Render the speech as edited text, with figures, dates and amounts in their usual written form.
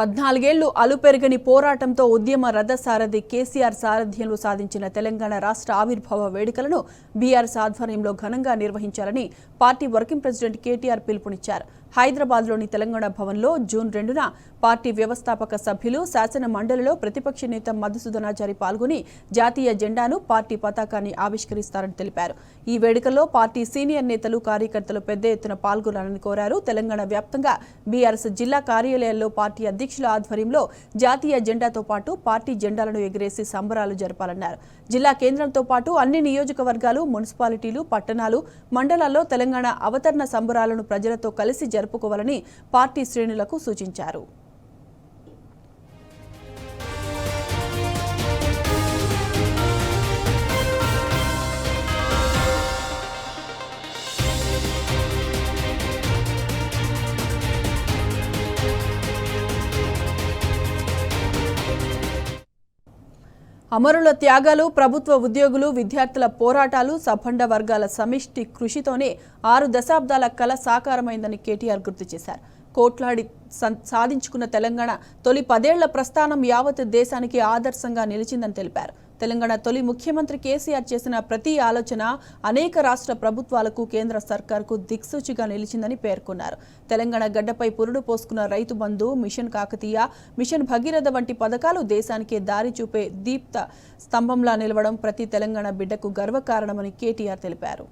14 ఏళ్లు అలుపెరగని పోరాటంతో ఉద్యమ రథసారథి కేసీఆర్ సారథ్యంలో సాధించిన తెలంగాణ రాష్ట్ర ఆవిర్భావ వేడుకలను బీఆర్ఎస్ ఆధ్వర్యంలో ఘనంగా నిర్వహించాలని పార్టీ వర్కింగ్ ప్రెసిడెంట్ కేటీఆర్ పిలుపునిచ్చారు. హైదరాబాద్లోని తెలంగాణ భవన్లో జూన్ 2న పార్టీ వ్యవస్థాపక సభ్యులు, శాసన మండలిలో ప్రతిపక్ష నేత మధుసూదనాచారి పాల్గొని జాతీయ జెండాను, పార్టీ పతాకాన్ని ఆవిష్కరిస్తారని తెలిపారు. ఈ వేడుకల్లో పార్టీ సీనియర్ నేతలు, కార్యకర్తలు పెద్ద ఎత్తున పాల్గొనాలని కోరారు. తెలంగాణ వ్యాప్తంగా బీఆర్ఎస్ జిల్లా కార్యాలయాల్లో పార్టీ అధ్యక్షుల ఆధ్వర్యంలో జాతీయ జెండాతో పాటు పార్టీ జెండాలను ఎగిరేసి సంబరాలు జరపాలన్నారు. జిల్లా కేంద్రంతో పాటు అన్ని నియోజకవర్గాలు, మున్సిపాలిటీలు, పట్టణాలు, మండలాల్లో తెలంగాణ అవతరణ సంబరాలను ప్రజలతో కలిసి జరుపుకోవాలని పార్టీ శ్రేణులకు సూచించారు. అమరుల త్యాగాలు, ప్రభుత్వ ఉద్యోగులు, విద్యార్థుల పోరాటాలు, సబ్బండ వర్గాల సమిష్టి కృషితోనే 6 దశాబ్దాల కల సాకారమైందని కేటీఆర్ గుర్తు చేశారు. కోట్లాడి సాధించుకున్న తెలంగాణ తొలి 10 ఏళ్ల ప్రస్థానం యావత్ దేశానికి ఆదర్శంగా నిలిచిందని తెలిపారు. తెలంగాణ తొలి ముఖ్యమంత్రి కేసీఆర్ చేసిన ప్రతి ఆలోచన అనేక రాష్ట్ర ప్రభుత్వాలకు, కేంద్ర సర్కార్కు దిక్సూచిగా నిలిచిందని పేర్కొన్నారు. తెలంగాణ గడ్డపై పురుడు పోసుకున్న రైతు బంధు, మిషన్ కాకతీయ, మిషన్ భగీరథ వంటి పథకాలు దేశానికే దారి చూపే దీప్త స్తంభంలా నిలవడం ప్రతి తెలంగాణ బిడ్డకు గర్వకారణమని కేటీఆర్ తెలిపారు.